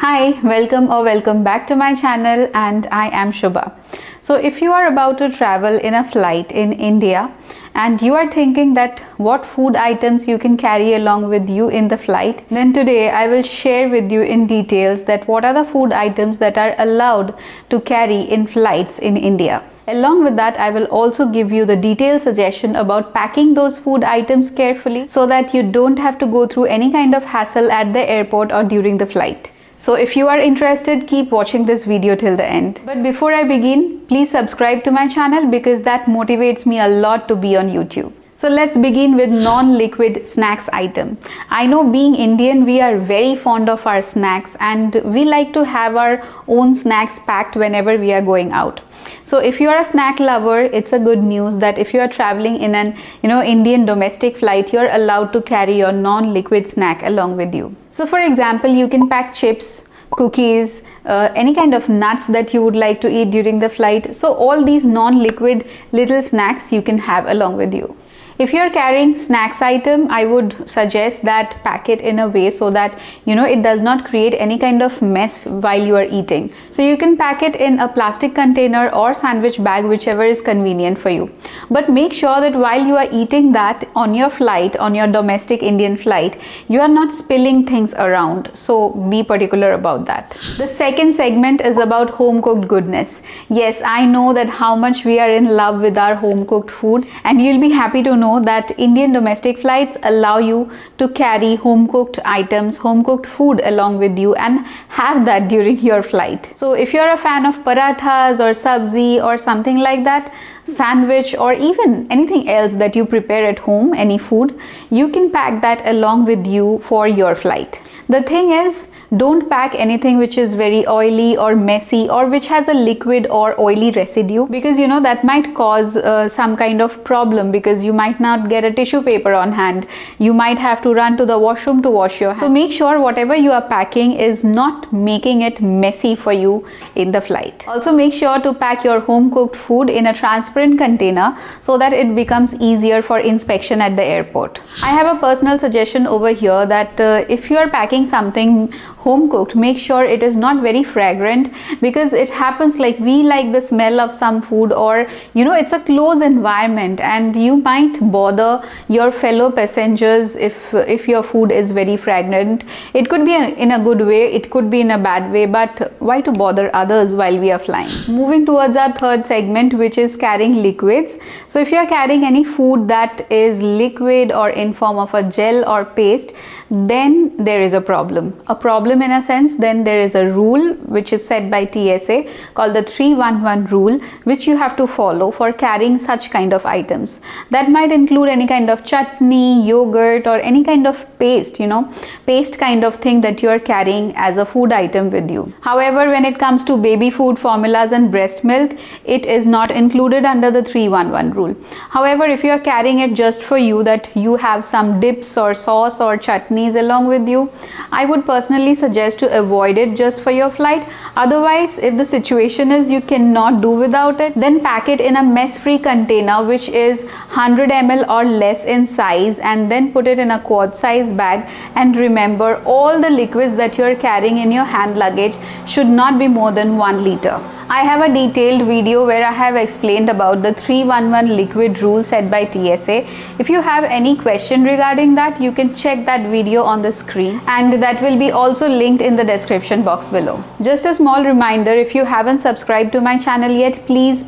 Hi, welcome back to my channel, and I am Shubha. So if you are about to travel in a flight in India and you are thinking that what food items you can carry along with you in the flight, then today I will share with you in details that what are the food items that are allowed to carry in flights in India. Along with that, I will also give you the detailed suggestion about packing those food items carefully so that you don't have to go through any kind of hassle at the airport or during the flight. So if you are interested, keep watching this video till the end. But before I begin, please subscribe to my channel because that motivates me a lot to be on YouTube. So let's begin with non-liquid snacks item. I know being Indian, we are very fond of our snacks and we like to have our own snacks packed whenever we are going out. So if you are a snack lover, it's a good news that if you are traveling in an Indian domestic flight, you're allowed to carry your non-liquid snack along with you. So for example, you can pack chips, cookies, any kind of nuts that you would like to eat during the flight. So all these non-liquid little snacks you can have along with you. If you're carrying snacks item, I would suggest that pack it in a way so that it does not create any kind of mess while you are eating. So you can pack it in a plastic container or sandwich bag, whichever is convenient for you. But make sure that while you are eating that on your flight, on your domestic Indian flight, you are not spilling things around. So be particular about that. The second segment is about home cooked goodness. Yes, I know that how much we are in love with our home cooked food, and you'll be happy to know that Indian domestic flights allow you to carry home cooked items, home cooked food along with you and have that during your flight. So if you're a fan of parathas or sabzi or something like that, sandwich or even anything else that you prepare at home, any food, you can pack that along with you for your flight. The thing is, don't pack anything which is very oily or messy or which has a liquid or oily residue, because that might cause some kind of problem, because you might not get a tissue paper on hand. You might have to run to the washroom to wash your hands. So make sure whatever you are packing is not making it messy for you in the flight. Also make sure to pack your home cooked food in a transparent container so that it becomes easier for inspection at the airport. I have a personal suggestion over here that if you are packing something home cooked, make sure it is not very fragrant, because it happens like we like the smell of some food, or it's a closed environment and you might bother your fellow passengers if your food is very fragrant. It could be in a good way, it could be in a bad way, but why to bother others while we are flying? Moving towards our third segment, which is carrying liquids. So if you are carrying any food that is liquid or in form of a gel or paste, then there is a problem in a sense. Then there is a rule which is set by TSA called the 311 rule, which you have to follow for carrying such kind of items. That might include any kind of chutney, yogurt, or any kind of paste, paste kind of thing that you are carrying as a food item with you. However, when it comes to baby food formulas and breast milk, it is not included under the 311 rule. However, if you are carrying it just for you, that you have some dips or sauce or chutneys along with you, I would personally suggest to avoid it just for your flight. Otherwise, if the situation is you cannot do without it, then pack it in a mess-free container which is 100 ml or less in size, and then put it in a quad size bag. And remember, all the liquids that you are carrying in your hand luggage should not be more than 1 liter. I have a detailed video where I have explained about the 311 liquid rule set by TSA. If you have any question regarding that, you can check that video on the screen, and that will be also linked in the description box below. Just a small reminder, if you haven't subscribed to my channel yet, please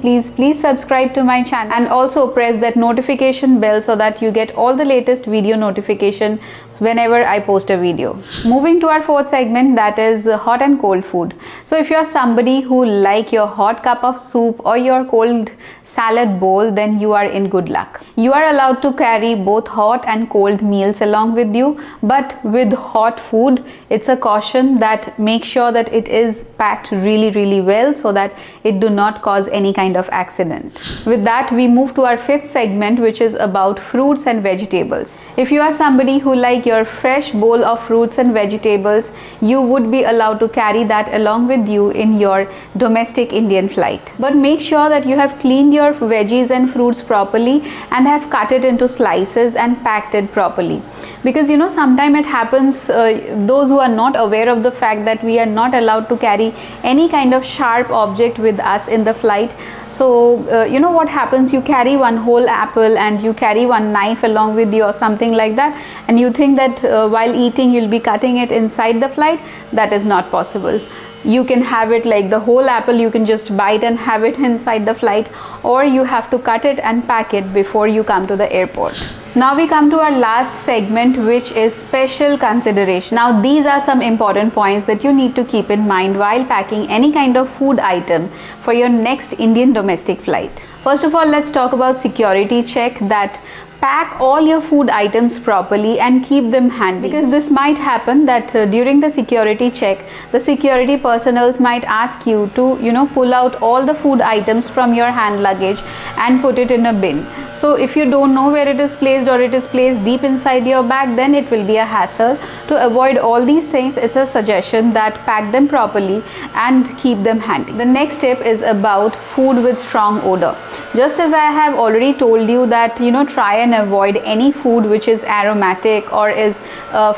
subscribe to my channel and also press that notification bell so that you get all the latest video notification whenever I post a video. Moving to our fourth segment, that is hot and cold food. So if you are somebody who like your hot cup of soup or your cold salad bowl, then you are in good luck. You are allowed to carry both hot and cold meals along with you, but with hot food, it's a caution that make sure that it is packed really well so that it do not cause any kind of accident. With that, we move to our fifth segment, which is about fruits and vegetables. If you are somebody who like your fresh bowl of fruits and vegetables, you would be allowed to carry that along with with you in your domestic Indian flight. But make sure that you have cleaned your veggies and fruits properly and have cut it into slices and packed it properly. Because sometimes it happens, those who are not aware of the fact that we are not allowed to carry any kind of sharp object with us in the flight. So what happens, you carry one whole apple and you carry one knife along with you or something like that, and you think that while eating you'll be cutting it inside the flight. That is not possible. You can have it like the whole apple, you can just bite and have it inside the flight, or you have to cut it and pack it before you come to the airport. Now we come to our last segment, which is special consideration. Now these are some important points that you need to keep in mind while packing any kind of food item for your next Indian domestic flight. First of all, let's talk about security check. That pack all your food items properly and keep them handy, because this might happen that during the security check, the security personnel might ask you to pull out all the food items from your hand luggage and put it in a bin. So if you don't know where it is placed, or it is placed deep inside your bag, then it will be a hassle. To avoid all these things, it's a suggestion that pack them properly and keep them handy. The next tip is about food with strong odor. Just as I have already told you that try and avoid any food which is aromatic or is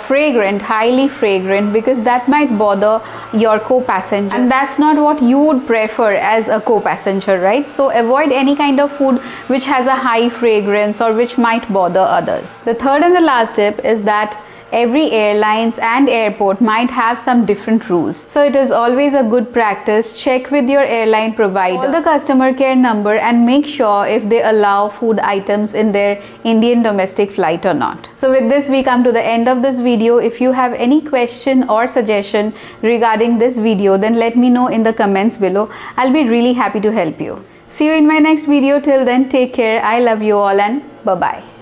fragrant, highly fragrant, because that might bother your co-passenger, and that's not what you would prefer as a co-passenger, right? So avoid any kind of food which has a high fragrance or which might bother others. The third and the last tip is that every airlines and airport might have some different rules. So it is always a good practice, check with your airline provider, call the customer care number, and make sure if they allow food items in their Indian domestic flight or not. So with this, we come to the end of this video. If you have any question or suggestion regarding this video, then let me know in the comments below. I'll be really happy to help you. See you in my next video. Till then, take care. I love you all, and bye-bye.